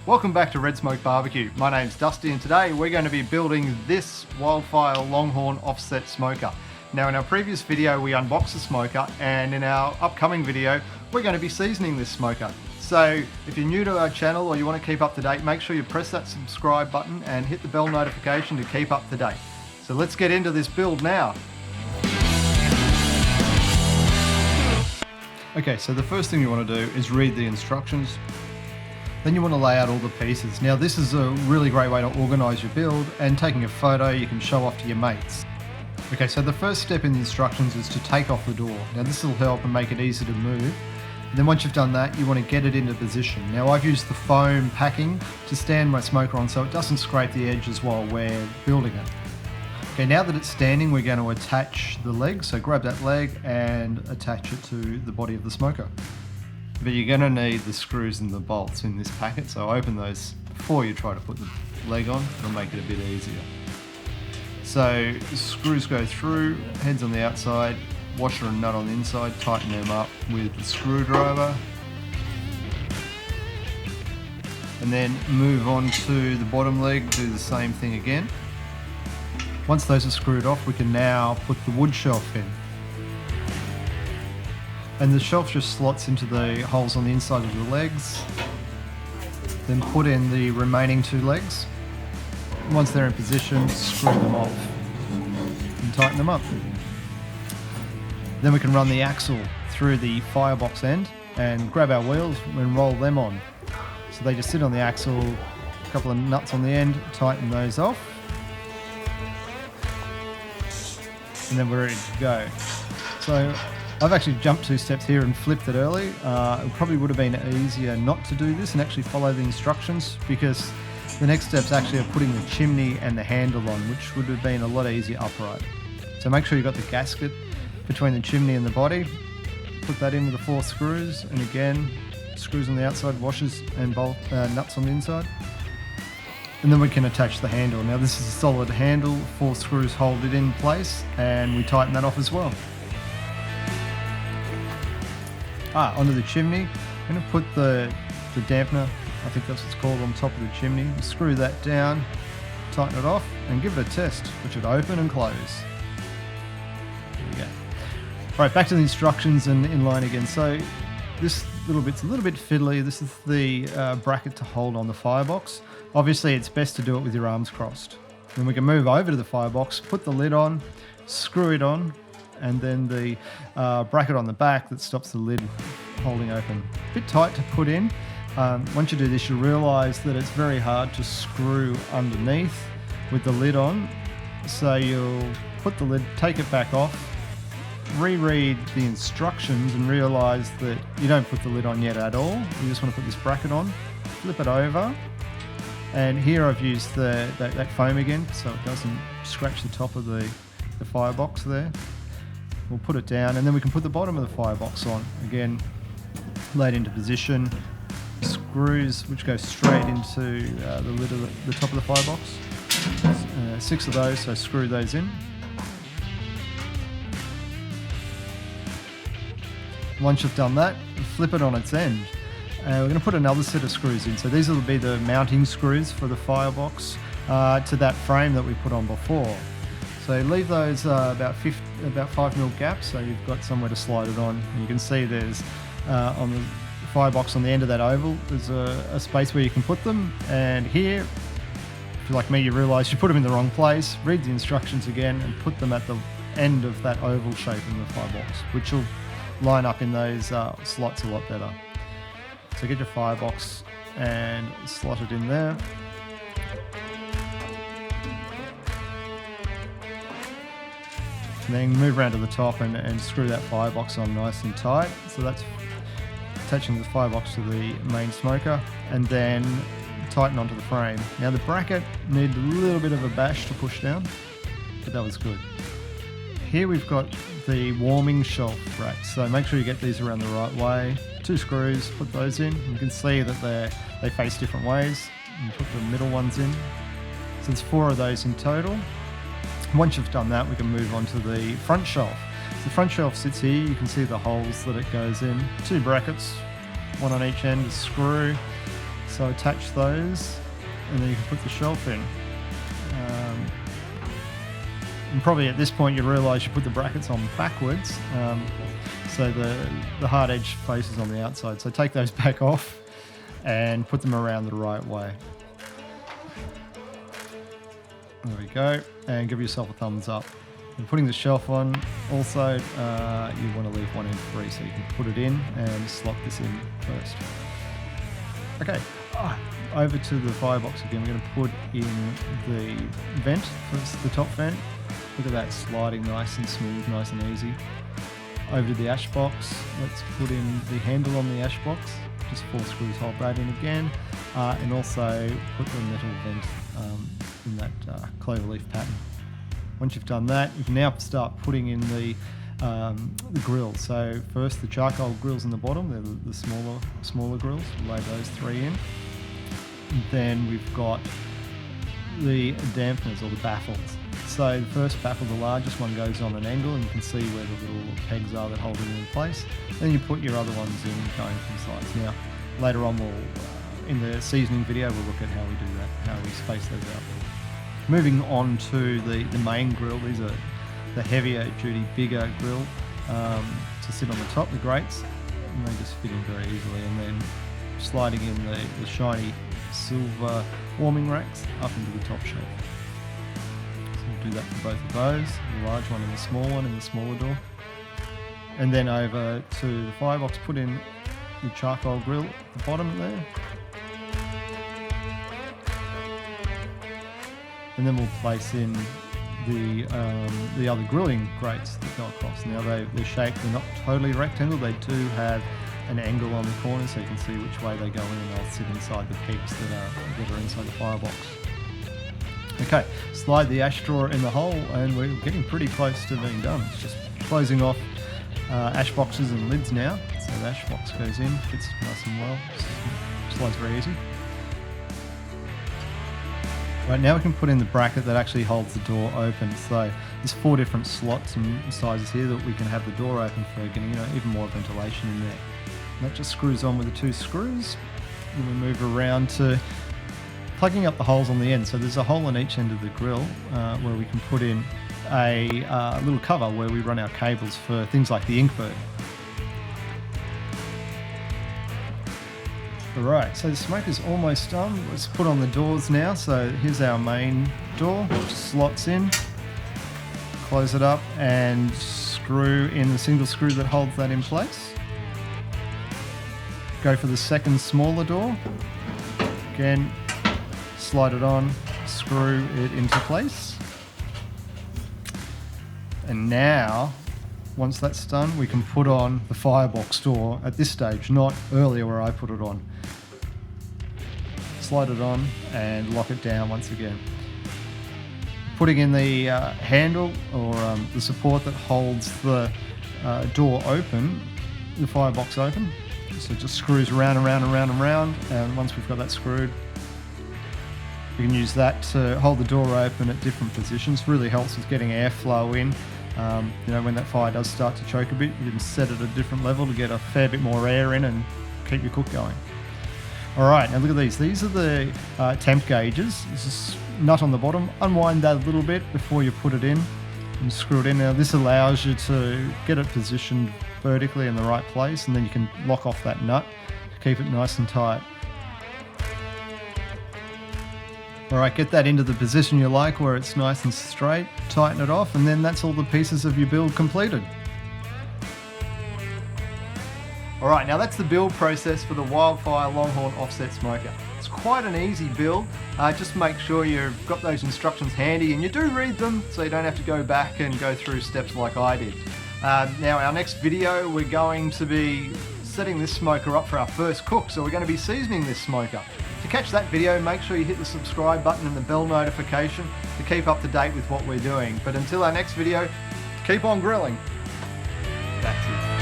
Welcome back to Red Smoke Barbecue. My name's Dusty and today we're going to be building this Wildfire Longhorn offset smoker. Now in our previous video we unboxed the smoker, and in our upcoming video we're going to be seasoning this smoker. So if you're new to our channel or you want to keep up to date, make sure you press that subscribe button and hit the bell notification to keep up to date. So let's get into this build now. Okay, so the first thing you want to do is read the instructions. Then you want to lay out all the pieces. Now this is a really great way to organise your build, and taking a photo you can show off to your mates. Okay, so the first step in the instructions is to take off the door. Now this will help and make it easy to move. And then once you've done that, you want to get it into position. Now I've used the foam packing to stand my smoker on so it doesn't scrape the edges while we're building it. Okay, now that it's standing, we're going to attach the leg. So grab that leg and attach it to the body of the smoker. But you're going to need the screws and the bolts in this packet, so open those before you try to put the leg on. It'll make it a bit easier. So the screws go through, heads on the outside, washer and nut on the inside, tighten them up with the screwdriver. And then move on to the bottom leg, do the same thing again. Once those are screwed off, we can now put the wood shelf in. And the shelf just slots into the holes on the inside of the legs. Then put in the remaining two legs. Once they're in position, screw them off and tighten them up. Then we can run the axle through the firebox end and grab our wheels and roll them on. So they just sit on the axle, a couple of nuts on the end, tighten those off. And then we're ready to go. So I've actually jumped 2 steps here and flipped it early. It probably would have been easier not to do this and actually follow the instructions, because the next steps actually are putting the chimney and the handle on, which would have been a lot easier upright. So make sure you've got the gasket between the chimney and the body. Put that in with the 4 screws, and again, screws on the outside, washers and bolt nuts on the inside. And then we can attach the handle. Now this is a solid handle, 4 screws hold it in place, and we tighten that off as well. Onto the chimney, I'm going to put the dampener, I think that's what it's called, on top of the chimney. Screw that down, tighten it off, and give it a test, which should open and close. There we go. Right, back to the instructions and in line again. So this little bit's a little bit fiddly. This is the bracket to hold on the firebox. Obviously it's best to do it with your arms crossed. Then we can move over to the firebox, put the lid on, screw it on, and then the bracket on the back that stops the lid holding open. A bit tight to put in. Once you do this, you'll realise that it's very hard to screw underneath with the lid on. So you'll put the lid, take it back off, reread the instructions and realise that you don't put the lid on yet at all. You just want to put this bracket on, flip it over, and here I've used that foam again so it doesn't scratch the top of the firebox there. We'll put it down, and then we can put the bottom of the firebox on. Again, laid into position, screws which go straight into the lid of the top of the firebox. 6 of those, so screw those in. Once you've done that, flip it on its end. We're going to put another set of screws in. So these will be the mounting screws for the firebox to that frame that we put on before. So leave those about 5mm gaps, so you've got somewhere to slide it on. And you can see there's on the firebox on the end of that oval, there's a space where you can put them. And here, if you're like me, you realise you put them in the wrong place. Read the instructions again and put them at the end of that oval shape in the firebox, which will line up in those slots a lot better. So get your firebox and slot it in there. And then move around to the top and screw that firebox on nice and tight. So that's attaching the firebox to the main smoker, and then tighten onto the frame. Now the bracket needed a little bit of a bash to push down, but that was good. Here we've got the warming shelf racks, so make sure you get these around the right way. 2 screws, put those in. You can see that they face different ways. And put the middle ones in. So there's 4 of those in total. Once you've done that, we can move on to the front shelf. So the front shelf sits here. You can see the holes that it goes in. 2 brackets, one on each end, a screw. So attach those, and then you can put the shelf in. And probably at this point you realise you put the brackets on backwards, so the hard edge faces on the outside. So take those back off and put them around the right way. There we go, and give yourself a thumbs up. And putting the shelf on, also you want to leave one end free so you can put it in and slot this in first. Okay, over to the firebox again. We're going to put in the vent, first the top vent. Look at that, sliding nice and smooth, nice and easy. Over to the ash box, let's put in the handle on the ash box. Just 4 screws hold that in again, and also put the metal vent in that cloverleaf pattern. Once you've done that, you can now start putting in the grill. So first the charcoal grills in the bottom, they're the smaller grills. We'll lay those 3 in. And then we've got the dampeners or the baffles. So the first baffle, the largest one, goes on an angle, and you can see where the little pegs are that hold it in place. Then you put your other ones in going from sides. Now, later on, in the seasoning video, we'll look at how we do that, how we space those out. Moving on to the main grill, these are the heavier duty, bigger grill to sit on the top, the grates, and they just fit in very easily. And then sliding in the shiny silver warming racks up into the top shelf. Do that for both of those, the large one and the small one in the smaller door. And then over to the firebox, put in the charcoal grill at the bottom there. And then we'll place in the other grilling grates that go across. Now they're shaped, they're not totally rectangle, they do have an angle on the corner so you can see which way they go in, and they'll sit inside the pegs that are inside the firebox. Okay, slide the ash drawer in the hole, and we're getting pretty close to being done. It's just closing off ash boxes and lids now. So the ash box goes in, fits nice and well, slides very easy. Right, now we can put in the bracket that actually holds the door open. So there's 4 different slots and sizes here that we can have the door open for getting even more ventilation in there. And that just screws on with the 2 screws. Then we move around to plugging up the holes on the end. So there's a hole on each end of the grill where we can put in a little cover where we run our cables for things like the Inkbird. Alright, so the smoke is almost done. Let's put on the doors now. So here's our main door, which slots in. Close it up and screw in the single screw that holds that in place. Go for the second smaller door. Again, slide it on, screw it into place. And now, once that's done, we can put on the firebox door at this stage, not earlier where I put it on. Slide it on and lock it down once again. Putting in the handle or the support that holds the door open, the firebox open. So it just screws around and around and around and around, and once we've got that screwed, we can use that to hold the door open at different positions. Really helps with getting airflow in. When that fire does start to choke a bit, you can set it at a different level to get a fair bit more air in and keep your cook going. All right, now look at these. These are the temp gauges. This is nut on the bottom. Unwind that a little bit before you put it in and screw it in. Now this allows you to get it positioned vertically in the right place, and then you can lock off that nut to keep it nice and tight. All right, get that into the position you like where it's nice and straight, tighten it off, and then that's all the pieces of your build completed. All right, now that's the build process for the Wildfire Longhorn Offset Smoker. It's quite an easy build. Just make sure you've got those instructions handy and you do read them so you don't have to go back and go through steps like I did. Now our next video, we're going to be setting this smoker up for our first cook, so we're going to be seasoning this smoker. To catch that video, make sure you hit the subscribe button and the bell notification to keep up to date with what we're doing. But until our next video, keep on grilling. That's it.